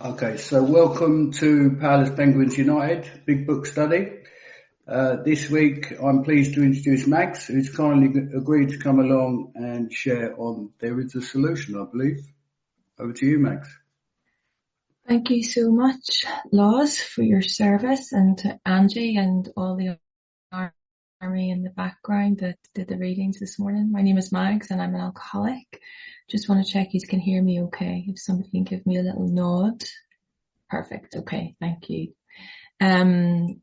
Okay, so welcome to Powerless Penguins United, Big Book Study. This week I'm pleased to introduce Max, who's kindly agreed to come along and share on There Is a Solution, I believe. Over to you, Max. Thank you so much, Laws, for your service, and to Angie and all the army in the background that did the readings this morning. My name is Max and I'm an alcoholic. Just want to check you can hear me okay. If somebody can give me a little nod. Perfect. Okay. Thank you. Yeah,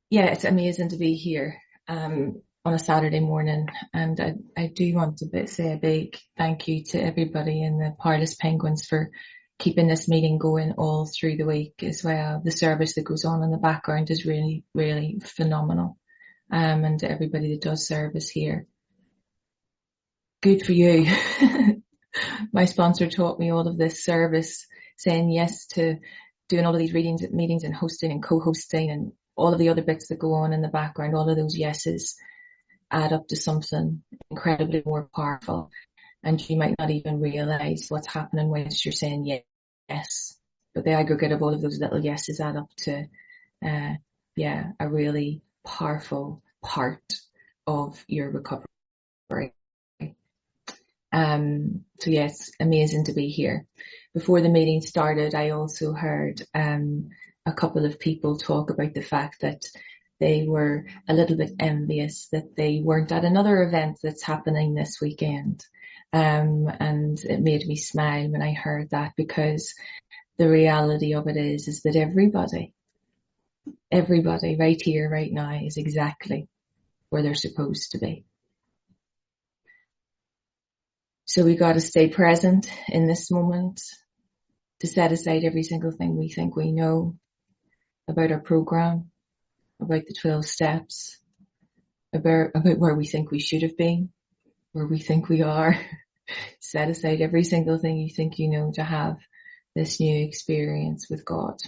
it's amazing to be here on a Saturday morning, and I do want to say a big thank you to everybody in the Powerless Penguins for keeping this meeting going all through the week as well. The service that goes on in the background is really, really phenomenal. And to everybody that does service here. Good for you. My sponsor taught me all of this service, saying yes to doing all of these readings at meetings and hosting and co-hosting and all of the other bits that go on in the background. All of those yeses add up to something incredibly more powerful. And you might not even realize what's happening whilst you're saying yes. But the aggregate of all of those little yeses add up to, a really powerful part of your recovery. So yes, amazing to be here. Before the meeting started, I also heard a couple of people talk about the fact that they were a little bit envious that they weren't at another event that's happening this weekend. And it made me smile when I heard that, because the reality of it is that everybody right here, right now is exactly where they're supposed to be. So we got to stay present in this moment, to set aside every single thing we think we know about our program, about the 12 steps, about where we think we should have been, where we think we are. Set aside every single thing you think you know to have this new experience with God.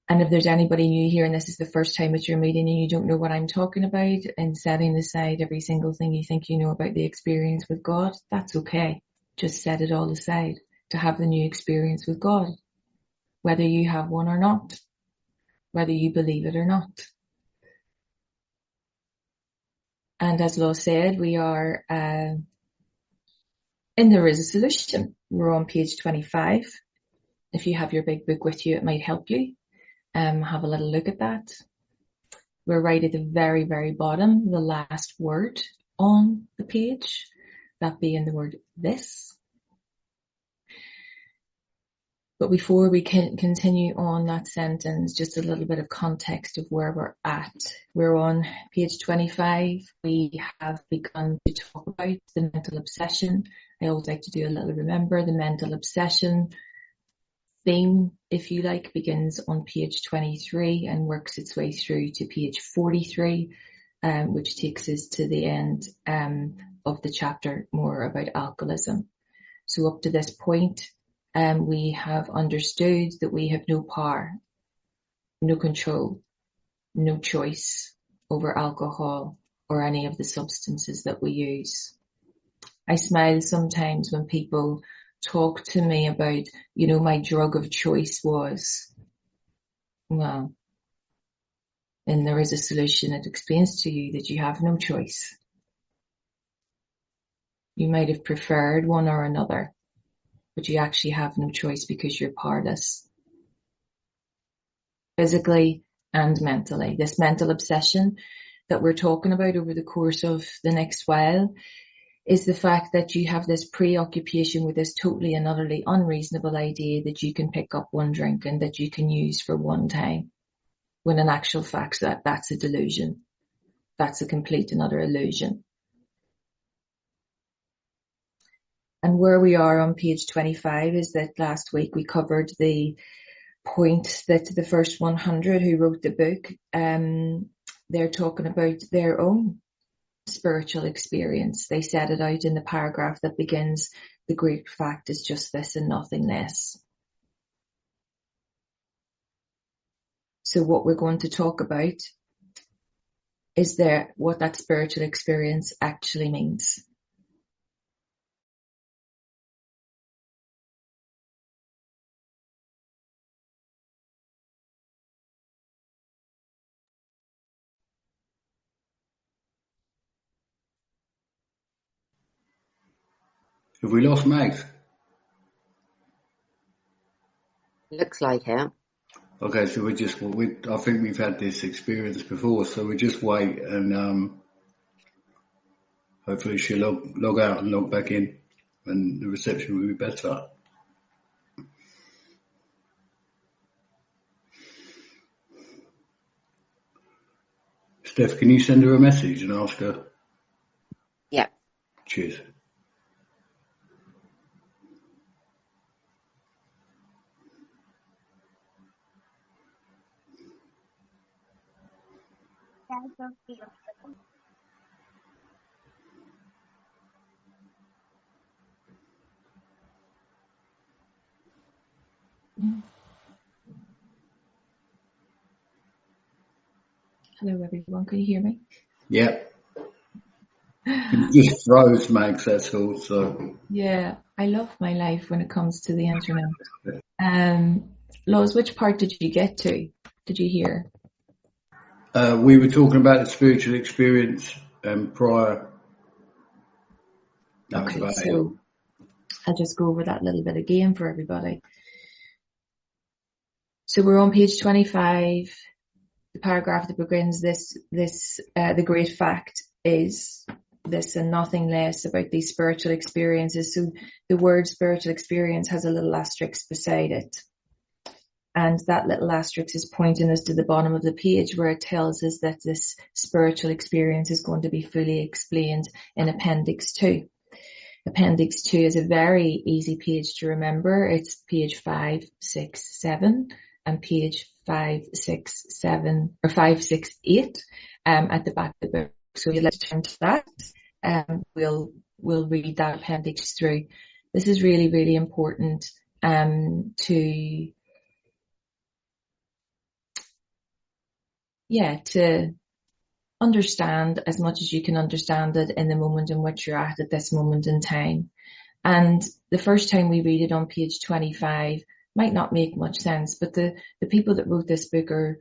And if there's anybody new here and this is the first time at your meeting and you don't know what I'm talking about, and setting aside every single thing you think you know about the experience with God, that's okay. Just set it all aside to have the new experience with God, whether you have one or not, whether you believe it or not. And as Law said, we are in There Is a Solution. We're on page 25. If you have your big book with you, it might help you. Have a little look at that. We're right at the very, very bottom, the last word on the page, that being the word this. But before we can continue on that sentence, just a little bit of context of where we're at. We're on page 25. We have begun to talk about the mental obsession. I always like to do a little remember. The mental obsession theme, if you like, begins on page 23 and works its way through to page 43, which takes us to the end of the chapter more about alcoholism. So up to this point, we have understood that we have no power, no control, no choice over alcohol or any of the substances that we use. I smile sometimes when people talk to me about, my drug of choice was, well, and There Is a Solution. It explains to you that you have no choice. You might have preferred one or another, but you actually have no choice because you're powerless. Physically and mentally. This mental obsession that we're talking about over the course of the next while is the fact that you have this preoccupation with this totally and utterly unreasonable idea that you can pick up one drink and that you can use for one time, when in actual fact that's a delusion. That's a complete and utter illusion. And where we are on page 25 is that last week we covered the point that the first 100 who wrote the book, they're talking about their own spiritual experience. They set it out in the paragraph that begins, "The great fact is just this and nothing less." So what we're going to talk about is what that spiritual experience actually means. Have we lost Max? Looks like it. Okay, so I think we've had this experience before, so we just wait and hopefully she'll log out and log back in and the reception will be better. Steph, can you send her a message and ask her? Yeah. Cheers. Hello everyone, can you hear me? Yeah. You just froze, Max, that's all. So Yeah, I love my life when it comes to the internet. Loz, which part did you get to? Did you hear? we were talking about the spiritual experience prior. Okay, so I'll just go over that little bit again for everybody. So we're on page 25, the paragraph that begins the great fact is this and nothing less about these spiritual experiences. So the word spiritual experience has a little asterisk beside it. And that little asterisk is pointing us to the bottom of the page where it tells us that this spiritual experience is going to be fully explained in Appendix 2. Appendix 2 is a very easy page to remember. It's page 5, 6, 7 and page 5, 6, 7 or 5, 6, 8 at the back of the book. So let's turn to that. We'll read that appendix through. This is really, really important to understand as much as you can understand it in the moment in which you're at this moment in time. And the first time we read it on page 25 might not make much sense, but the people that wrote this book are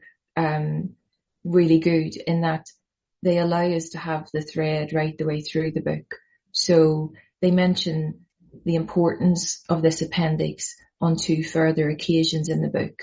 really good in that they allow us to have the thread right the way through the book. So they mention the importance of this appendix on 2 further occasions in the book.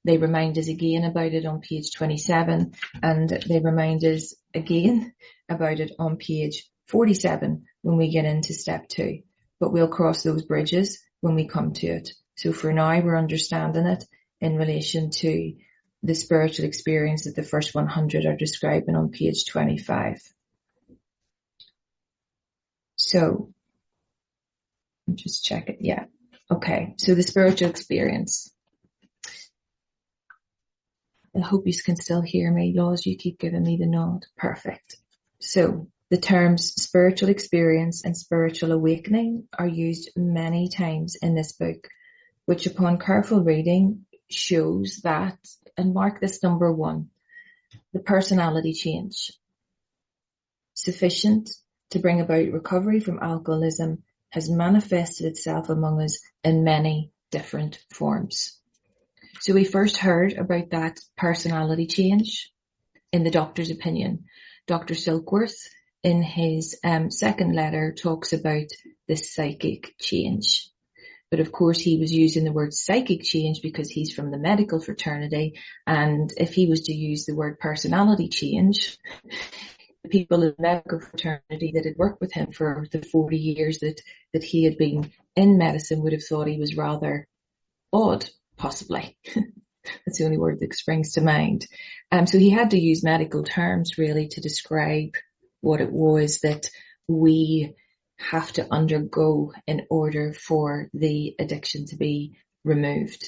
They remind us again about it on page 27 and they remind us again about it on page 47 when we get into step 2. But we'll cross those bridges when we come to it. So for now, we're understanding it in relation to the spiritual experience that the first 100 are describing on page 25. So, I'll just check it. Yeah. Okay. So the spiritual experience. I hope you can still hear me. Laws, you keep giving me the nod. Perfect. So the terms spiritual experience and spiritual awakening are used many times in this book, which upon careful reading shows that, and mark this number 1, the personality change, sufficient to bring about recovery from alcoholism, has manifested itself among us in many different forms. So we first heard about that personality change in the doctor's opinion. Dr. Silkworth, in his second letter, talks about the psychic change. But of course, he was using the word psychic change because he's from the medical fraternity. And if he was to use the word personality change, the people in the medical fraternity that had worked with him for the 40 years that he had been in medicine would have thought he was rather odd, possibly. That's the only word that springs to mind. So he had to use medical terms really to describe what it was that we have to undergo in order for the addiction to be removed.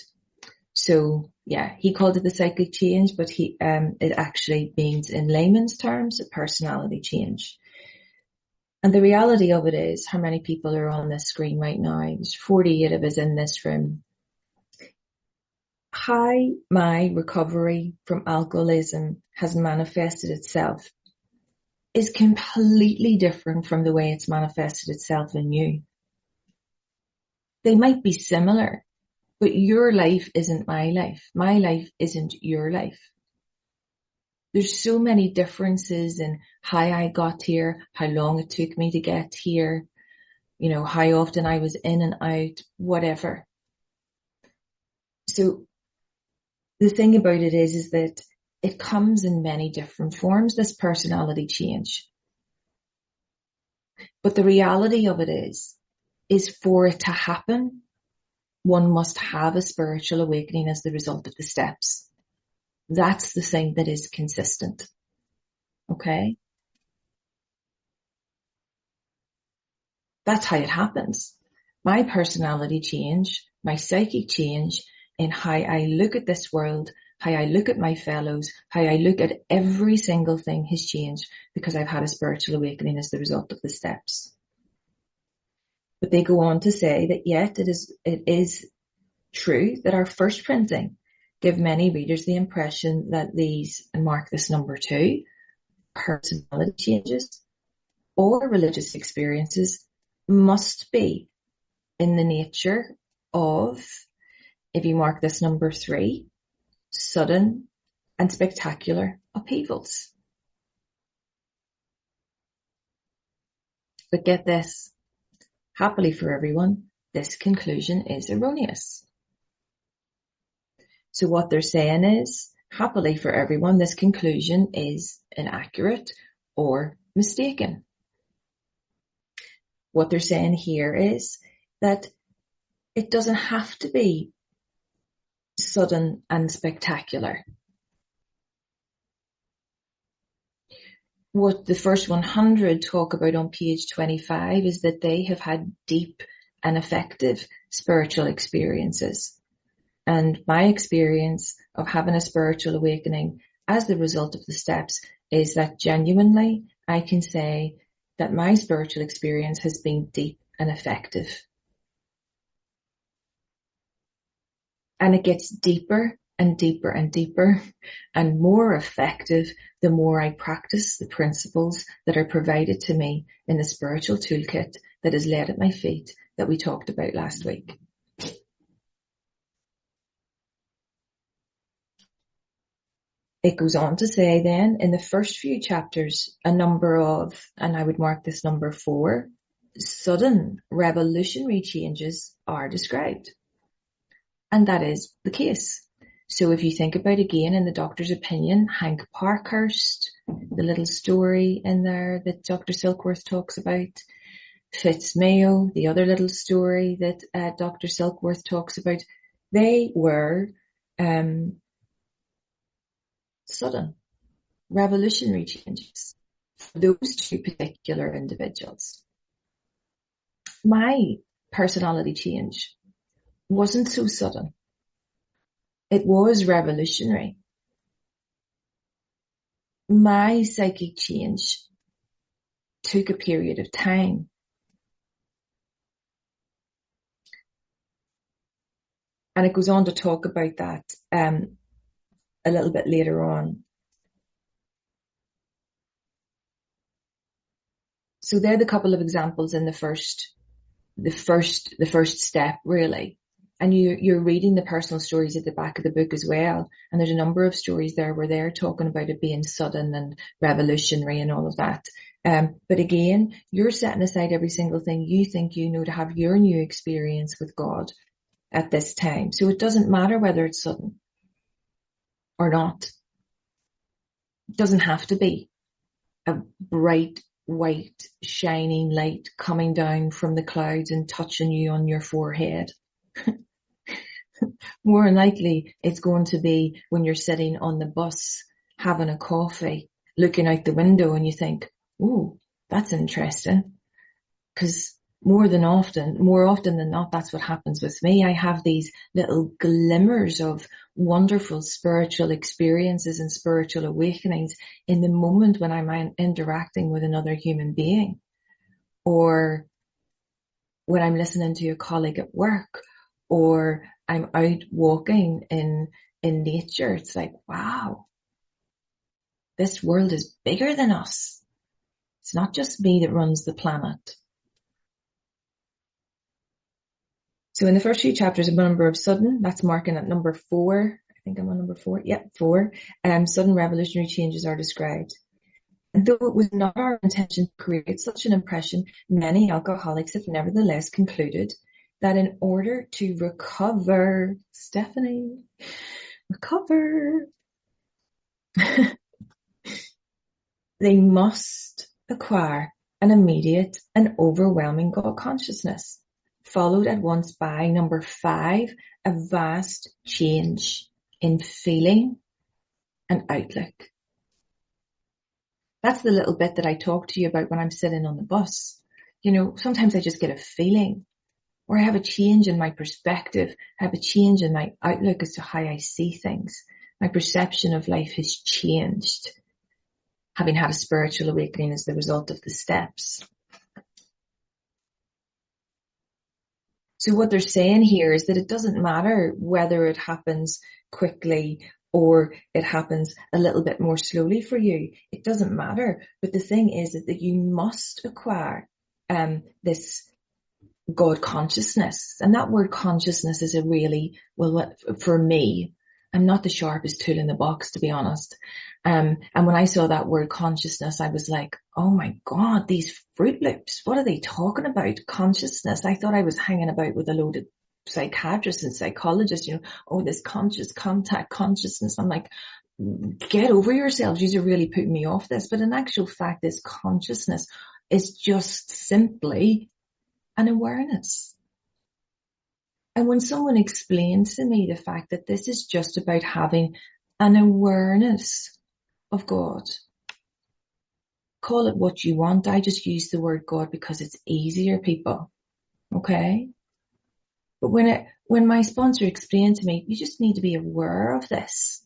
So yeah, he called it the psychic change, but it actually means in layman's terms a personality change. And the reality of it is, how many people are on this screen right now? There's 48 of us in this room. How my recovery from alcoholism has manifested itself is completely different from the way it's manifested itself in you. They might be similar, but your life isn't my life. My life isn't your life. There's so many differences in how I got here, how long it took me to get here, how often I was in and out, whatever. So the thing about it is that it comes in many different forms, this personality change. But the reality of it is for it to happen, one must have a spiritual awakening as the result of the steps. That's the thing that is consistent. Okay? That's how it happens. My personality change, my psychic change in how I look at this world, how I look at my fellows, how I look at every single thing has changed because I've had a spiritual awakening as the result of the steps. But they go on to say that yet it is true that our first printing give many readers the impression that these, and mark this number 2, personality changes or religious experiences must be in the nature of, if you mark this number 3, sudden and spectacular upheavals. But get this, happily for everyone, this conclusion is erroneous. So what they're saying is, happily for everyone, this conclusion is inaccurate or mistaken. What they're saying here is that it doesn't have to be sudden and spectacular. What the first 100 talk about on page 25 is that they have had deep and effective spiritual experiences. And my experience of having a spiritual awakening as the result of the steps is that genuinely I can say that my spiritual experience has been deep and effective. And it gets deeper and deeper and deeper and more effective the more I practice the principles that are provided to me in the spiritual toolkit that is laid at my feet that we talked about last week. It goes on to say then, in the first few chapters, a number of, and I would mark this number 4, sudden revolutionary changes are described. And that is the case. So if you think about again in the doctor's opinion, Hank Parkhurst, the little story in there that Dr. Silkworth talks about, Fitz Mayo, the other little story that Dr. Silkworth talks about, they were sudden revolutionary changes for those 2 particular individuals. My personality change wasn't so sudden. It was revolutionary. My psychic change took a period of time. And it goes on to talk about that a little bit later on. So they're the couple of examples in the first step, really. And you're reading the personal stories at the back of the book as well. And there's a number of stories there where they're talking about it being sudden and revolutionary and all of that. But again, you're setting aside every single thing you think you know to have your new experience with God at this time. So it doesn't matter whether it's sudden or not. It doesn't have to be a bright, white, shining light coming down from the clouds and touching you on your forehead. More than likely, it's going to be when you're sitting on the bus having a coffee, looking out the window and you think, "Ooh, that's interesting." Because more often than not, that's what happens with me. I have these little glimmers of wonderful spiritual experiences and spiritual awakenings in the moment when I'm interacting with another human being, or when I'm listening to a colleague at work, or I'm out walking in nature. It's like, wow, this world is bigger than us. It's not just me that runs the planet. So in the first few chapters, a number of sudden, that's marking at number 4. I think I'm on number 4. Yep, 4. Sudden revolutionary changes are described. And though it was not our intention to create such an impression, many alcoholics have nevertheless concluded that in order to recover, Stephanie, recover, they must acquire an immediate and overwhelming God consciousness, followed at once by, number 5, a vast change in feeling and outlook. That's the little bit that I talk to you about when I'm sitting on the bus. You know, sometimes I just get a feeling, or I have a change in my perspective, I have a change in my outlook as to how I see things. My perception of life has changed, having had a spiritual awakening as the result of the steps. So what they're saying here is that it doesn't matter whether it happens quickly or it happens a little bit more slowly for you. It doesn't matter. But the thing is that you must acquire this God consciousness. And that word consciousness is a really, well, for me, I'm not the sharpest tool in the box, to be honest. And when I saw that word consciousness, I was like, oh my God, these Fruit Loops, what are they talking about? Consciousness. I thought I was hanging about with a load of psychiatrists and psychologists, you know, oh, this conscious contact consciousness. I'm like, get over yourselves. You're really putting me off this. But in actual fact, this consciousness is just simply an awareness. And when someone explains to me the fact that this is just about having an awareness of God, call it what you want. I just use the word God because it's easier, people. Okay? But when my sponsor explained to me, you just need to be aware of this,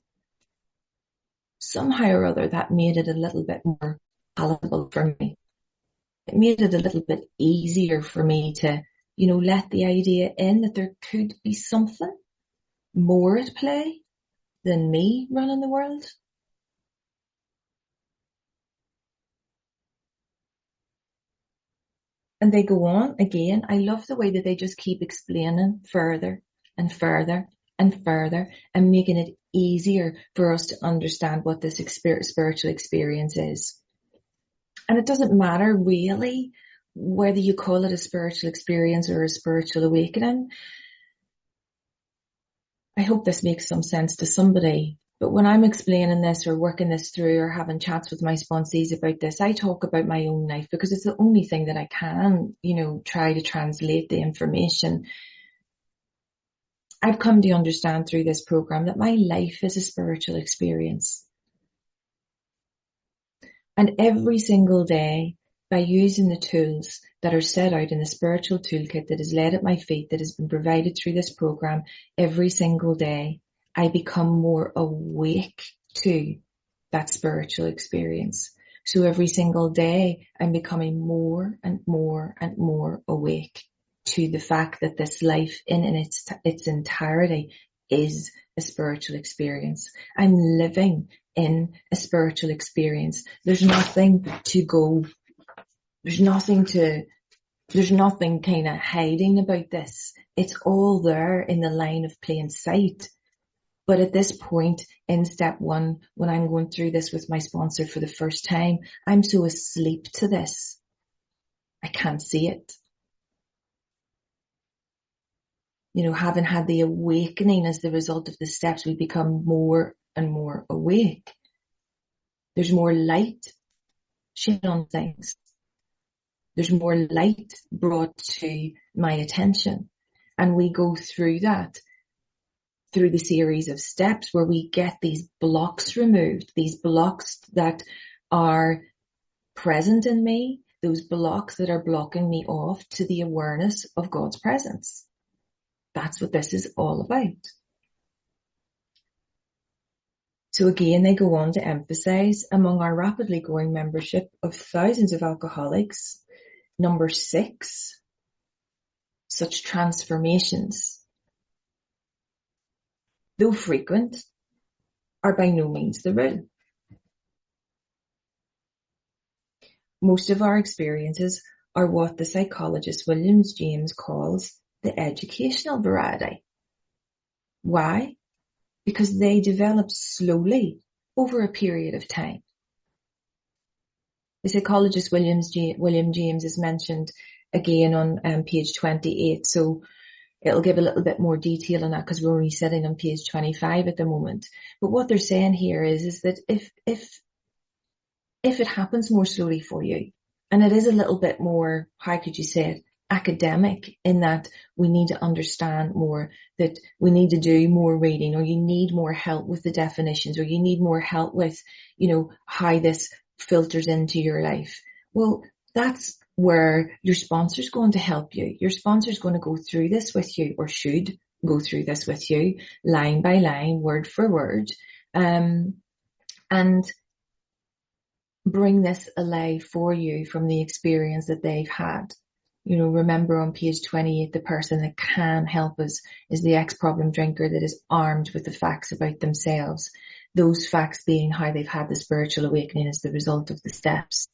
somehow or other that made it a little bit more palatable for me. It made it a little bit easier for me to, you know, let the idea in that there could be something more at play than me running the world. And they go on again. I love the way that they just keep explaining further and further and further and making it easier for us to understand what this spiritual experience is. And it doesn't matter really whether you call it a spiritual experience or a spiritual awakening. I hope this makes some sense to somebody. But when I'm explaining this or working this through or having chats with my sponsees about this, I talk about my own life because it's the only thing that I can, you know, try to translate the information. I've come to understand through this program that my life is a spiritual experience. And every single day, by using the tools that are set out in the spiritual toolkit that is laid at my feet, that has been provided through this program, every single day, I become more awake to that spiritual experience. So every single day, I'm becoming more and more and more awake to the fact that this life in its entirety is a spiritual experience. I'm living in a spiritual experience. There's nothing to go. There's nothing kind of hiding about this. It's all there in the line of plain sight. But at this point in step 1, when I'm going through this with my sponsor for the first time, I'm so asleep to this. I can't see it. You know, having had the awakening as the result of the steps, we become more and more awake. There's more light shed on things. There's more light brought to my attention. And we go through that through the series of steps where we get these blocks removed, these blocks that are present in me, those blocks that are blocking me off to the awareness of God's presence. That's what this is all about. So again, they go on to emphasize among our rapidly growing membership of thousands of alcoholics, number 6, such transformations, though frequent, are by no means the rule. Most of our experiences are what the psychologist William James calls the educational variety. Why? Because they develop slowly over a period of time. The psychologist William James is mentioned again on page 28. So it'll give a little bit more detail on that because we're only sitting on page 25 at the moment. But what they're saying here is that if it happens more slowly for you, and it is a little bit more, how could you say it, academic, in that we need to understand more, that we need to do more reading, or you need more help with the definitions, or you need more help with, how this filters into your life. Well, that's where your sponsor's going to help you. Your sponsor's going to go through this with you, or should go through this with you, line by line, word for word, and bring this alive for you from the experience that they've had. Remember on page 28, the person that can help us is the ex-problem drinker that is armed with the facts about themselves. Those facts being how they've had the spiritual awakening as the result of the steps.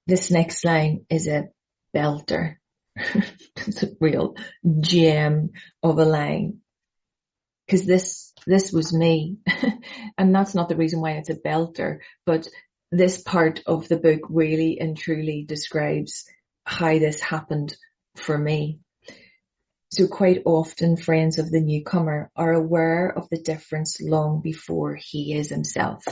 This next line is a belter. It's a real gem of a line. Because this was me. And that's not the reason why it's a belter, but this part of the book really and truly describes how this happened for me. So quite often friends of the newcomer are aware of the difference long before he is himself.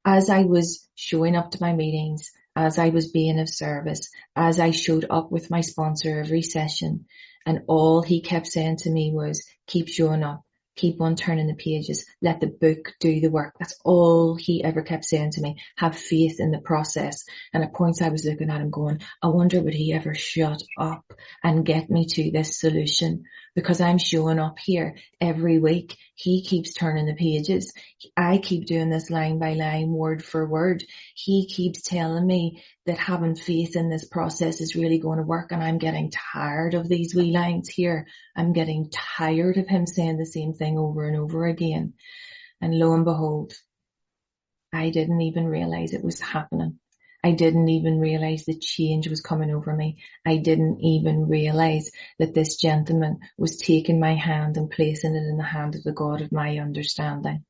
As I was showing up to my meetings, as I was being of service, as I showed up with my sponsor every session, and all he kept saying to me was, keep showing up, keep on turning the pages, let the book do the work. That's all he ever kept saying to me. Have faith in the process. And at points I was looking at him going, I wonder would he ever shut up and get me to this solution? Because I'm showing up here every week. He keeps turning the pages. I keep doing this line by line, word for word. He keeps telling me that having faith in this process is really going to work, and I'm getting tired of these wee lines here. I'm getting tired of him saying the same thing over and over again. And lo and behold, I didn't even realize it was happening. I didn't even realize the change was coming over me. I didn't even realize that this gentleman was taking my hand and placing it in the hand of the God of my understanding.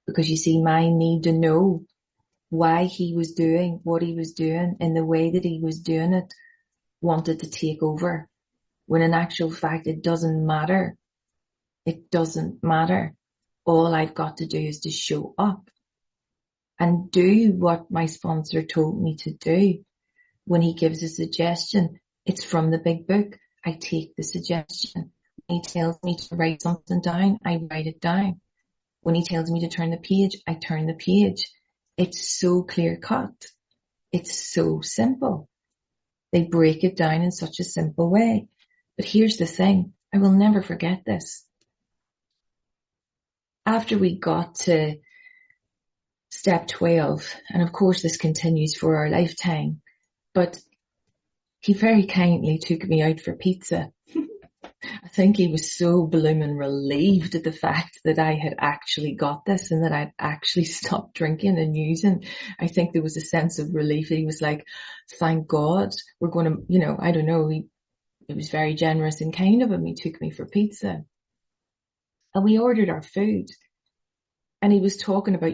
Because you see, my need to know why he was doing what he was doing in the way that he was doing it wanted to take over. When in actual fact, it doesn't matter. It doesn't matter. All I've got to do is to show up and do what my sponsor told me to do. When he gives a suggestion, it's from the big book. I take the suggestion. When he tells me to write something down, I write it down. When he tells me to turn the page, I turn the page. It's so clear cut. It's so simple. They break it down in such a simple way. But here's the thing. I will never forget this. After we got to step 12, and of course this continues for our lifetime, but he very kindly took me out for pizza. I think he was so blooming relieved at the fact that I had actually got this and that I'd actually stopped drinking and using. I think there was a sense of relief. He was like, thank God, we're going to, I don't know, it was very generous and kind of him. He took me for pizza. And we ordered our food. And he was talking about,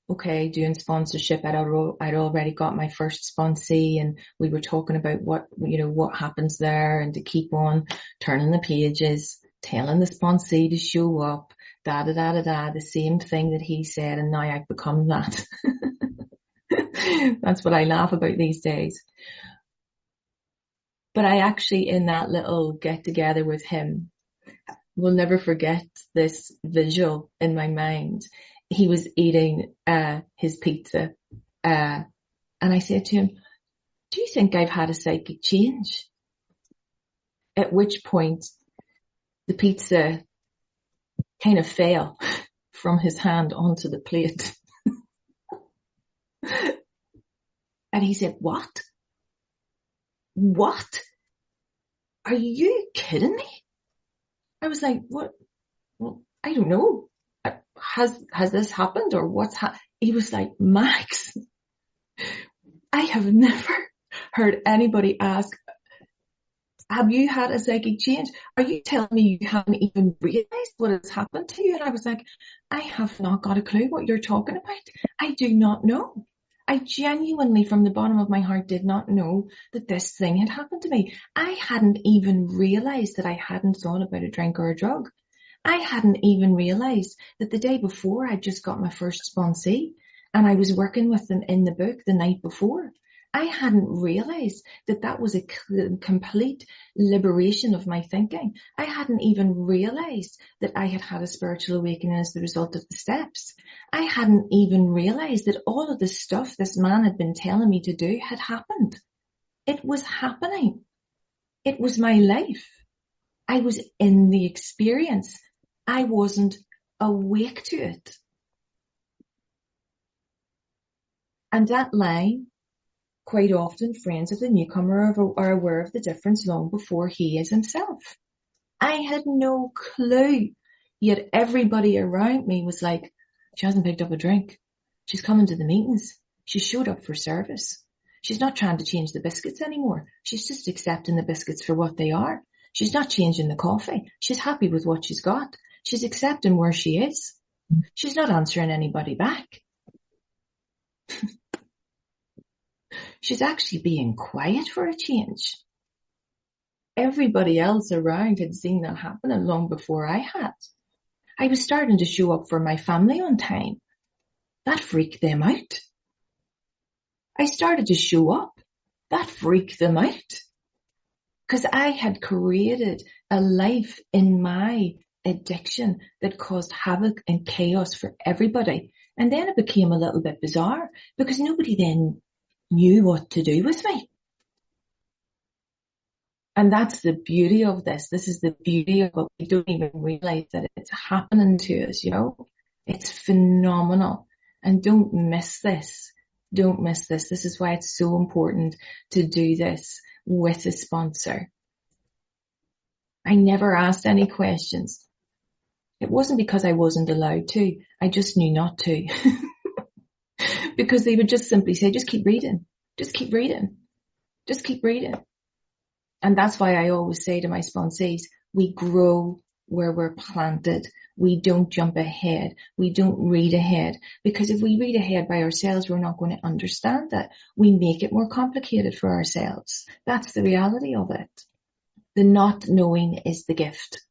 okay, doing sponsorship. I'd already got my first sponsee, and we were talking about what happens there, and to keep on turning the pages, telling the sponsee to show up, the same thing that he said, and now I've become that. That's what I laugh about these days. But I actually, in that little get together with him, will never forget this visual in my mind. He was eating his pizza, and I said to him, do you think I've had a psychic change? At which point the pizza kind of fell from his hand onto the plate. And he said, what? What? Are you kidding me? I was like, what? Well, I don't know. Has this happened, or what's He was like, Max, I have never heard anybody ask have you had a psychic change? Are you telling me you haven't even realized what has happened to you? And I was like, I have not got a clue what you're talking about. I do not know. I genuinely, from the bottom of my heart, did not know that this thing had happened to me. I hadn't even realized that I hadn't thought about a drink or a drug. I hadn't even realized that the day before I'd just got my first sponsee and I was working with them in the book the night before. I hadn't realized that that was a complete liberation of my thinking. I hadn't even realized that I had had a spiritual awakening as the result of the steps. I hadn't even realized that all of the stuff this man had been telling me to do had happened. It was happening. It was my life. I was in the experience. I wasn't awake to it. And that line, quite often friends of the newcomer are aware of the difference long before he is himself. I had no clue. Yet everybody around me was like, she hasn't picked up a drink. She's coming to the meetings. She showed up for service. She's not trying to change the biscuits anymore. She's just accepting the biscuits for what they are. She's not changing the coffee. She's happy with what she's got. She's accepting where she is. She's not answering anybody back. She's actually being quiet for a change. Everybody else around had seen that happening long before I had. I was starting to show up for my family on time. That freaked them out. I started to show up. That freaked them out. Because I had created a life in my addiction that caused havoc and chaos for everybody. And then it became a little bit bizarre because nobody then knew what to do with me. And that's the beauty of this. This is the beauty of what we don't even realize that it's happening to us, you know. It's phenomenal. And don't miss this. Don't miss this. This is why it's so important to do this with a sponsor. I never asked any questions. It wasn't because I wasn't allowed to. I just knew not to. Because they would just simply say, just keep reading. Just keep reading. Just keep reading. And that's why I always say to my sponsees, we grow where we're planted. We don't jump ahead. We don't read ahead. Because if we read ahead by ourselves, we're not going to understand that. We make it more complicated for ourselves. That's the reality of it. The not knowing is the gift.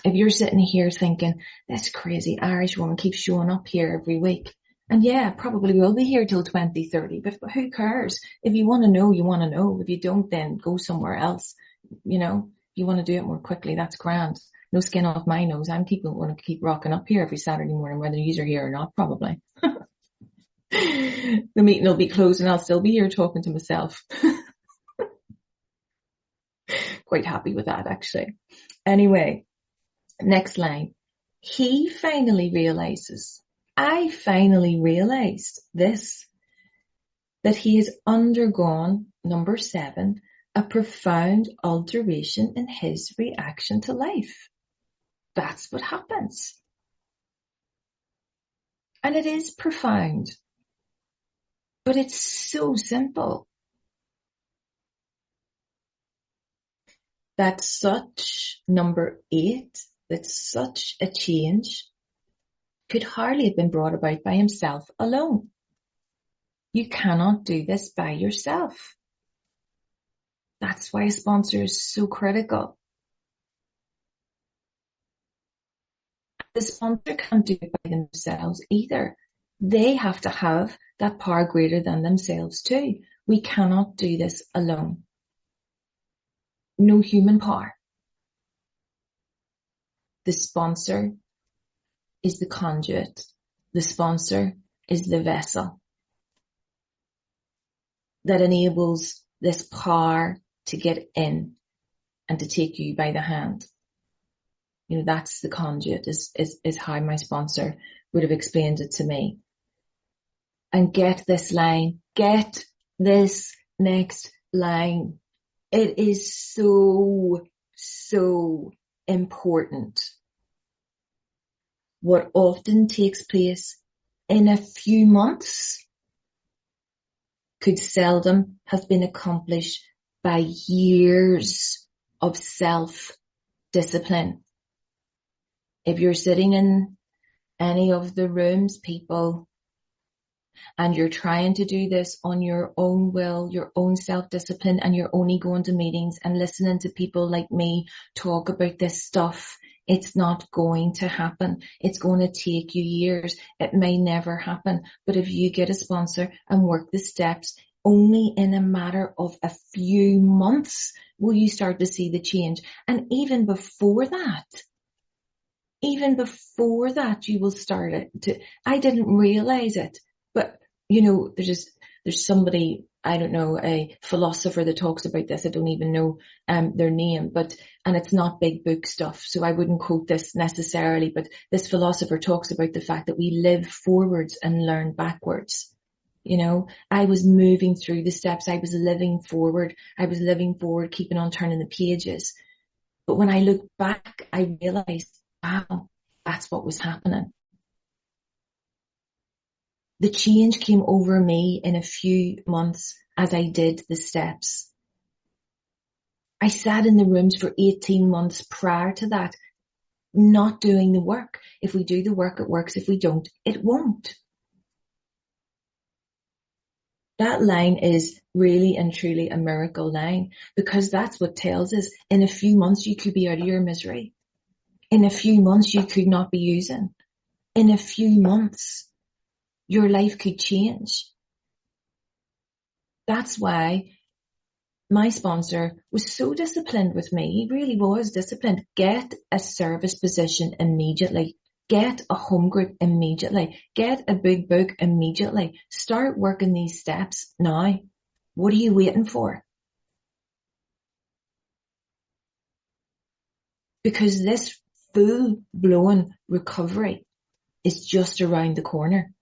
If you're sitting here thinking, this crazy Irish woman keeps showing up here every week, and yeah, probably will be here till 2030, but who cares? If you want to know, you want to know. If you don't, then go somewhere else. You know, if you want to do it more quickly, that's grand. No skin off my nose. I'm going to keep rocking up here every Saturday morning, whether you're here or not, probably. The meeting will be closed and I'll still be here talking to myself. Quite happy with that, actually. Anyway, next line. He finally realizes, I finally realized this, that he has undergone, number 7, a profound alteration in his reaction to life. That's what happens. And it is profound, but it's so simple. That such, number 8, that such a change could hardly have been brought about by himself alone. You cannot do this by yourself. That's why a sponsor is so critical. The sponsor can't do it by themselves either. They have to have that power greater than themselves too. We cannot do this alone. No human power. The sponsor is the conduit. The sponsor is the vessel that enables this power to get in and to take you by the hand. You know, that's the conduit, is how my sponsor would have explained it to me. And get this line, get this next line. It is so, so important. What often takes place in a few months could seldom have been accomplished by years of self-discipline. If you're sitting in any of the rooms, people, and you're trying to do this on your own will, your own self-discipline, and you're only going to meetings and listening to people like me talk about this stuff, it's not going to happen. It's going to take you years. It may never happen. But if you get a sponsor and work the steps, only in a matter of a few months will you start to see the change. And even before that, you will start it to, I didn't realize it, but you know, there's somebody, I don't know, a philosopher that talks about this. I don't even know their name, and it's not big book stuff, so I wouldn't quote this necessarily, but this philosopher talks about the fact that we live forwards and learn backwards. You know, I was moving through the steps. I was living forward, keeping on turning the pages. But when I look back, I realized, wow, that's what was happening. The change came over me in a few months as I did the steps. I sat in the rooms for 18 months prior to that, not doing the work. If we do the work, it works. If we don't, it won't. That line is really and truly a miracle line, because that's what tells us in a few months you could be out of your misery. In a few months you could not be using. In a few months your life could change. That's why my sponsor was so disciplined with me. He really was disciplined. Get a service position immediately. Get a home group immediately. Get a big book immediately. Start working these steps now. What are you waiting for? Because this full-blown recovery is just around the corner.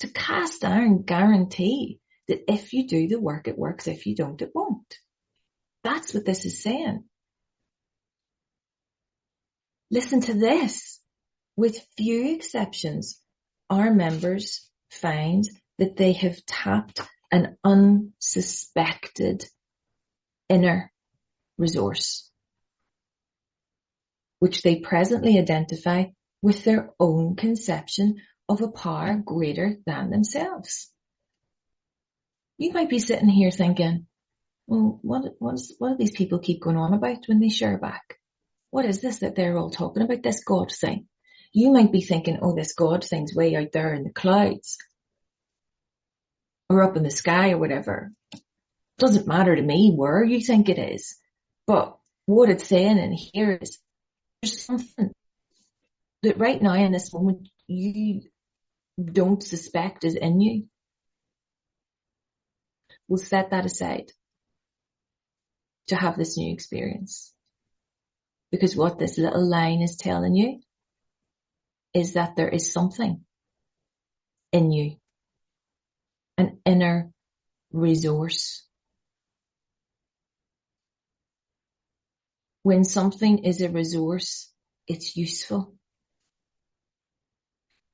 To cast iron guarantee that if you do the work, it works. If you don't, it won't. That's what this is saying. Listen to this. With few exceptions, our members find that they have tapped an unsuspected inner resource, which they presently identify with their own conception of a power greater than themselves. You might be sitting here thinking, well, what do these people keep going on about when they share back? What is this that they're all talking about, this God thing? You might be thinking, oh, this God thing's way out there in the clouds or up in the sky or whatever. Doesn't matter to me where you think it is. But what it's saying in here is there's something that right now in this moment you don't suspect is in you. We'll set that aside to have this new experience. Because what this little line is telling you is that there is something in you, an inner resource. When something is a resource, it's useful.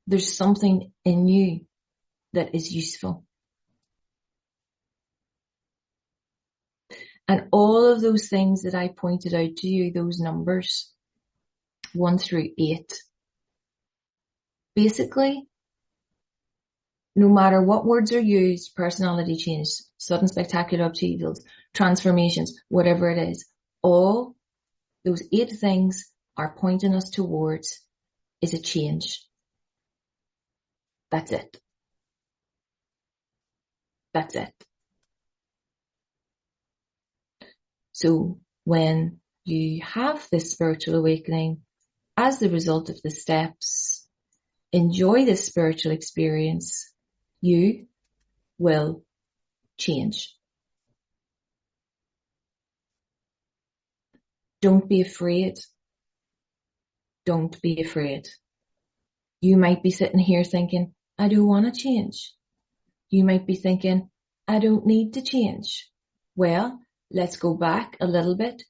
There's something in you that is useful. And all of those things that I pointed out to you, those numbers, 1 through 8, basically, no matter what words are used, personality change, sudden spectacular upheavals, transformations, whatever it is, all those 8 things are pointing us towards is a change. That's it. That's it. So when you have this spiritual awakening as the result of the steps, enjoy this spiritual experience, you will change. Don't be afraid. Don't be afraid. You might be sitting here thinking, I don't want to change. You might be thinking, I don't need to change. Well, let's go back a little bit.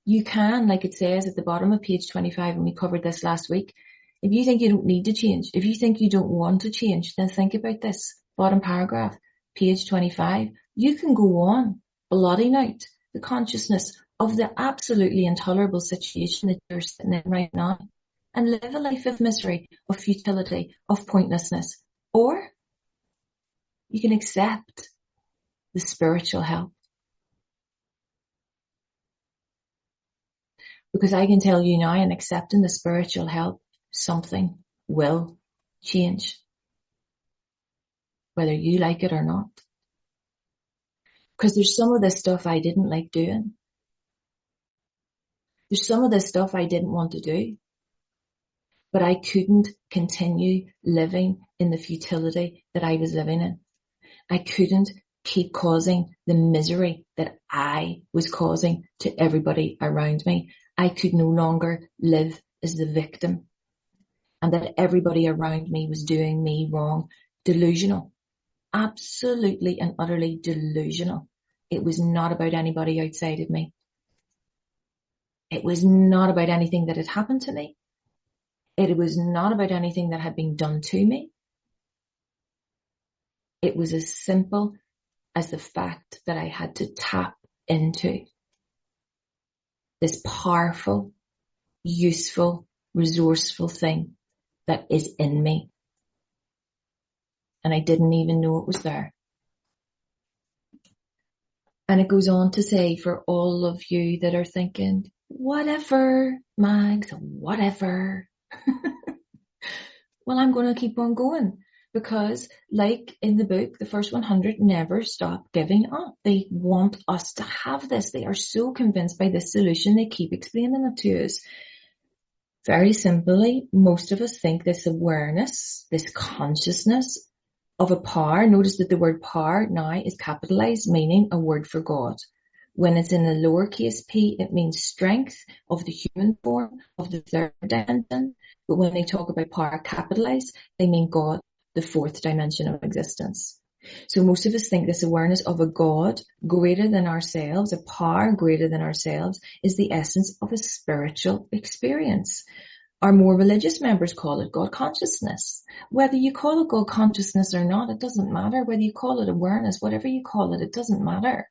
You can, like it says at the bottom of page 25, and we covered this last week, if you think you don't need to change, if you think you don't want to change, then think about this bottom paragraph, page 25. You can go on blotting out the consciousness of the absolutely intolerable situation that you're sitting in right now and live a life of misery, of futility, of pointlessness. Or you can accept the spiritual help. Because I can tell you now, in accepting the spiritual help, something will change. Whether you like it or not. Because there's some of this stuff I didn't like doing. There's some of this stuff I didn't want to do. But I couldn't continue living in the futility that I was living in. I couldn't keep causing the misery that I was causing to everybody around me. I could no longer live as the victim and that everybody around me was doing me wrong. Delusional. Absolutely and utterly delusional. It was not about anybody outside of me. It was not about anything that had happened to me. It was not about anything that had been done to me. It was as simple as the fact that I had to tap into this powerful, useful, resourceful thing that is in me. And I didn't even know it was there. And it goes on to say, for all of you that are thinking, whatever, Mags, whatever. Well, I'm going to keep on going. Because like in the book, the first 100 never stop giving up. They want us to have this. They are so convinced by this solution, they keep explaining it to us. Very simply, most of us think this awareness, this consciousness of a power. Notice that the word power now is capitalized, meaning a word for God. When it's in a lowercase p, it means strength of the human form, of the third dimension. But when they talk about power capitalized, they mean God, the fourth dimension of existence. So most of us think this awareness of a God greater than ourselves, a power greater than ourselves, is the essence of a spiritual experience. Our more religious members call it God consciousness. Whether you call it God consciousness or not, it doesn't matter. Whether you call it awareness, whatever you call it, it doesn't matter.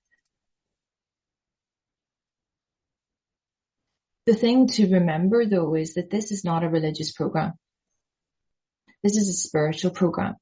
The thing to remember, though, is that this is not a religious program. This is a spiritual program.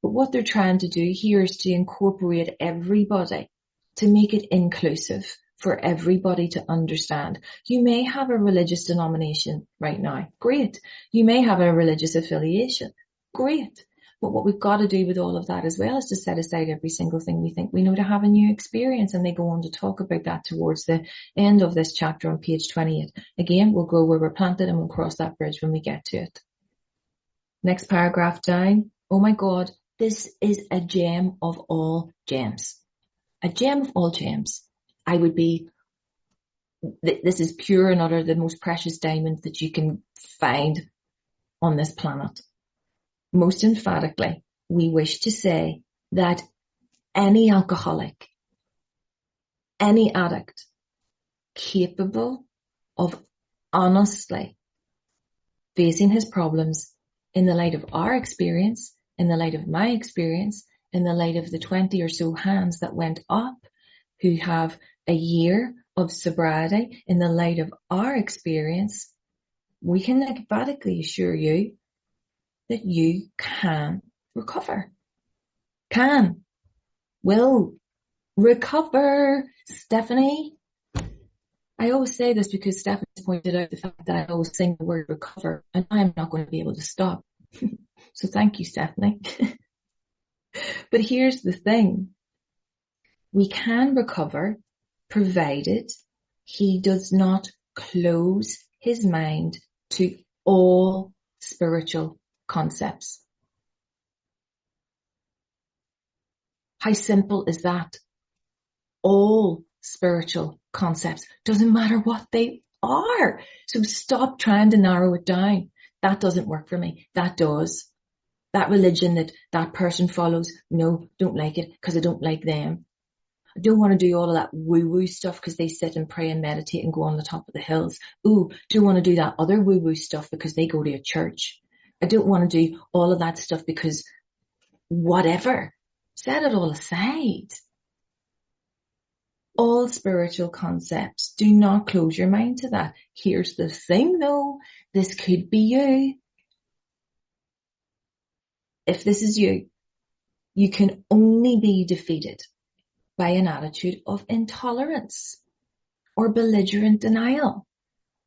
But what they're trying to do here is to incorporate everybody, to make it inclusive for everybody to understand. You may have a religious denomination right now. Great. You may have a religious affiliation. Great. But what we've got to do with all of that as well is to set aside every single thing we think we know to have a new experience. And they go on to talk about that towards the end of this chapter on page 28. Again, we'll go where we're planted and we'll cross that bridge when we get to it. Next paragraph down. Oh my God, this is a gem of all gems. A gem of all gems. This is pure and utter, the most precious diamond that you can find on this planet. Most emphatically, we wish to say that any alcoholic, any addict capable of honestly facing his problems in the light of our experience, in the light of my experience, in the light of the 20 or so hands that went up who have a year of sobriety, in the light of our experience, we can emphatically assure you that you can recover. Will recover. Stephanie. I always say this because Stephanie's pointed out the fact that I always sing the word recover and I'm not going to be able to stop. So thank you, Stephanie. But here's the thing. We can recover provided he does not close his mind to all spiritual concepts. How simple is that? All spiritual concepts. Doesn't matter what they are. So stop trying to narrow it down. That doesn't work for me. That does. That religion that that person follows, no, don't like it because I don't like them. I don't want to do all of that woo-woo stuff because they sit and pray and meditate and go on the top of the hills. Ooh, don't want to do that other woo-woo stuff because they go to a church. I don't want to do all of that stuff because whatever. Set it all aside. all spiritual concepts. Do not close your mind to that. Here's the thing though, this could be you. If this is you, you can only be defeated by an attitude of intolerance or belligerent denial.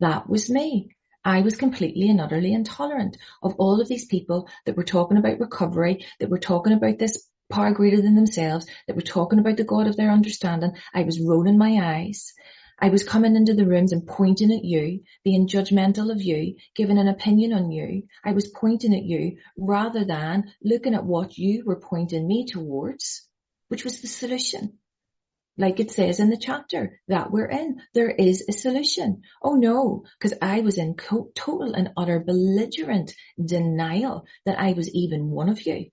That was me. I was completely and utterly intolerant of all of these people that were talking about recovery, that were talking about this power greater than themselves, that were talking about the God of their understanding. I was rolling my eyes. I was coming into the rooms and pointing at you, being judgmental of you, giving an opinion on you. I was pointing at you rather than looking at what you were pointing me towards, which was the solution. Like it says in the chapter that we're in, there is a solution. Oh no, because I was in total and utter belligerent denial that I was even one of you.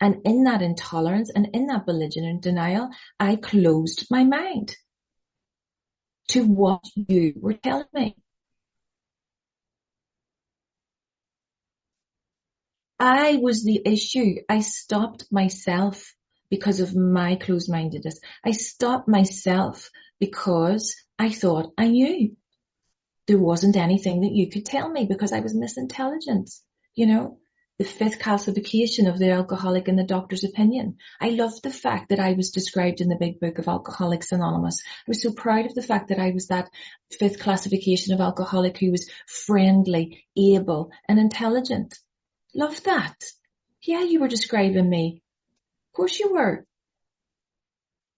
And in that intolerance and in that belligerent denial, I closed my mind to what you were telling me. I was the issue. I stopped myself because of my closed-mindedness. I stopped myself because I thought I knew. There wasn't anything that you could tell me because I was misintelligent. You know, the 5th classification of the alcoholic in the doctor's opinion. I loved the fact that I was described in the big book of Alcoholics Anonymous. I was so proud of the fact that I was that 5th classification of alcoholic who was friendly, able, and intelligent. Love that. Yeah, you were describing me. Of course you were.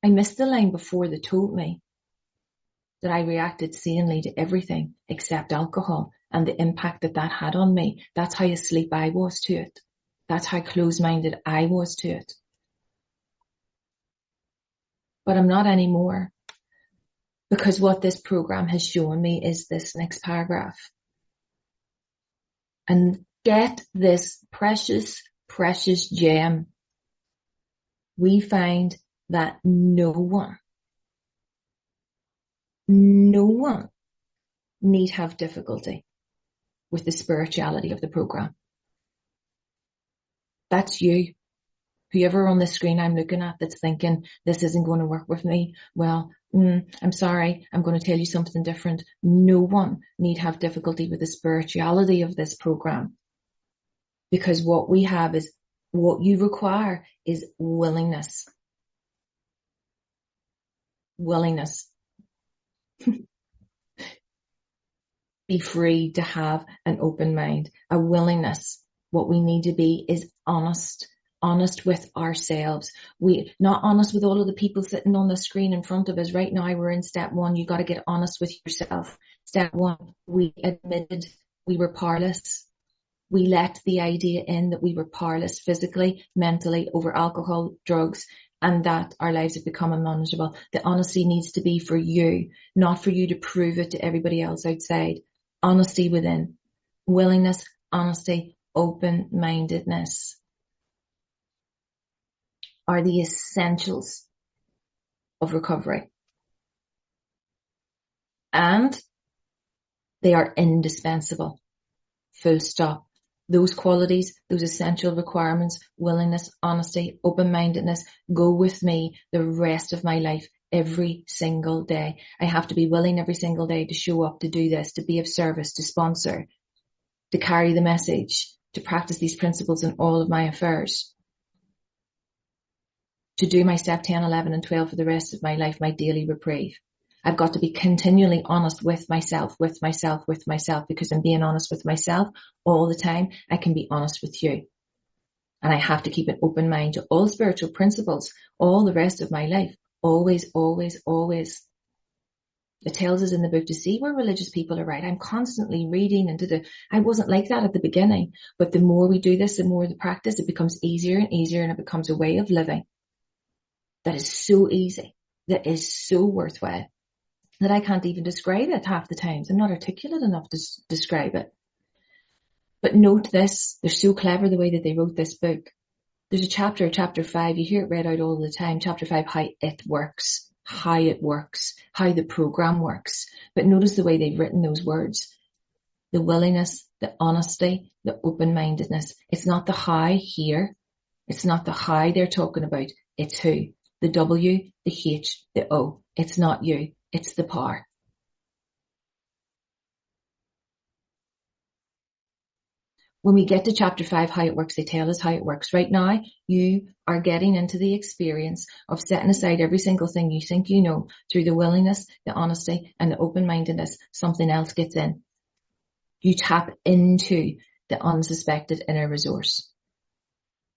I missed the line before they told me that I reacted sanely to everything except alcohol and the impact that that had on me. That's how asleep I was to it. That's how close-minded I was to it. But I'm not anymore, because what this program has shown me is this next paragraph. And get this precious, precious gem. We find that no one need have difficulty with the spirituality of the program. That's you. Whoever on the screen I'm looking at that's thinking this isn't going to work with me, well, I'm sorry, I'm going to tell you something different. No one need have difficulty with the spirituality of this program, because what we have is, what you require is willingness. Willingness. Be free to have an open mind, a willingness. What we need to be is honest with ourselves. We not honest with all of the people sitting on the screen in front of us right now. We're in step 1. You got to get honest with yourself. Step 1, we admitted we were powerless. We let the idea in that we were powerless physically, mentally, over alcohol, drugs, and that our lives have become unmanageable. The honesty needs to be for you, not for you to prove it to everybody else outside. Honesty within. Willingness, honesty, open-mindedness are the essentials of recovery. And they are indispensable. Full stop. Those qualities, those essential requirements, willingness, honesty, open-mindedness, go with me the rest of my life, every single day. I have to be willing every single day to show up, to do this, to be of service, to sponsor, to carry the message, to practice these principles in all of my affairs, to do my step 10, 11 and 12 for the rest of my life, my daily reprieve. I've got to be continually honest with myself, because I'm being honest with myself all the time. I can be honest with you. And I have to keep an open mind to all spiritual principles, all the rest of my life. Always, always, always. It tells us in the book to see where religious people are right. I'm constantly reading I wasn't like that at the beginning, but the more we do this, the more the practice, it becomes easier and easier, and it becomes a way of living that is so easy, that is so worthwhile, that I can't even describe it half the times. I'm not articulate enough to describe it. But note this, they're so clever the way that they wrote this book. There's a chapter 5, you hear it read out all the time, chapter 5, how it works, how the program works. But notice the way they've written those words. The willingness, the honesty, the open-mindedness. It's not the how here. It's not the how they're talking about. It's who. the W, the H, the O. It's not you, it's the power. When we get to chapter 5, how it works, they tell us how it works. Right now, you are getting into the experience of setting aside every single thing you think you know through the willingness, the honesty, and the open-mindedness. Something else gets in. You tap into the unsuspected inner resource.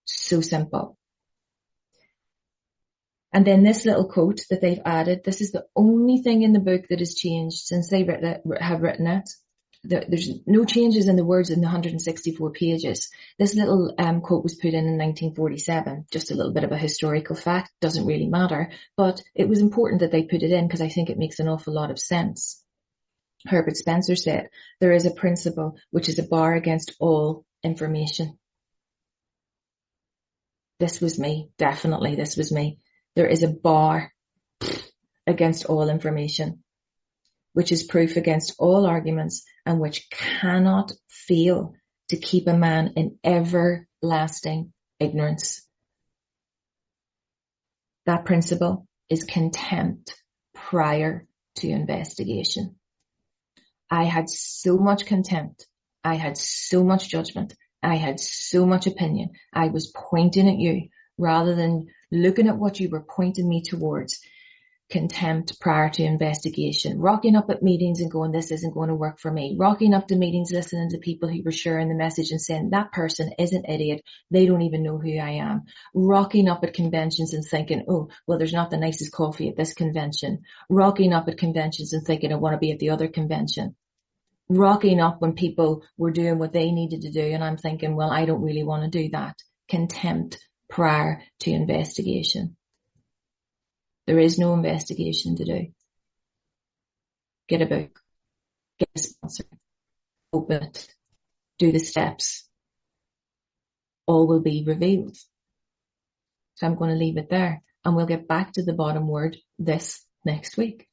So simple. And then this little quote that they've added, this is the only thing in the book that has changed since they have written it. There's no changes in the words in the 164 pages. This little quote was put in 1947. Just a little bit of a historical fact, doesn't really matter, but it was important that they put it in because I think it makes an awful lot of sense. Herbert Spencer said, there is a principle which is a bar against all information. This was me, definitely this was me. There is a bar against all information, which is proof against all arguments and which cannot fail to keep a man in everlasting ignorance. That principle is contempt prior to investigation. I had so much contempt. I had so much judgment. I had so much opinion. I was pointing at you rather than looking at what you were pointing me towards. Contempt prior to investigation, rocking up at meetings and going, this isn't going to work for me, rocking up to meetings, listening to people who were sharing the message and saying, that person is an idiot, they don't even know who I am, rocking up at conventions and thinking, oh, well, there's not the nicest coffee at this convention, rocking up at conventions and thinking, I want to be at the other convention, rocking up when people were doing what they needed to do and I'm thinking, well, I don't really want to do that. Contempt prior to investigation. There is no investigation to do. Get a book, get a sponsor, open it, do the steps. All will be revealed. So I'm going to leave it there and we'll get back to the bottom word this next week.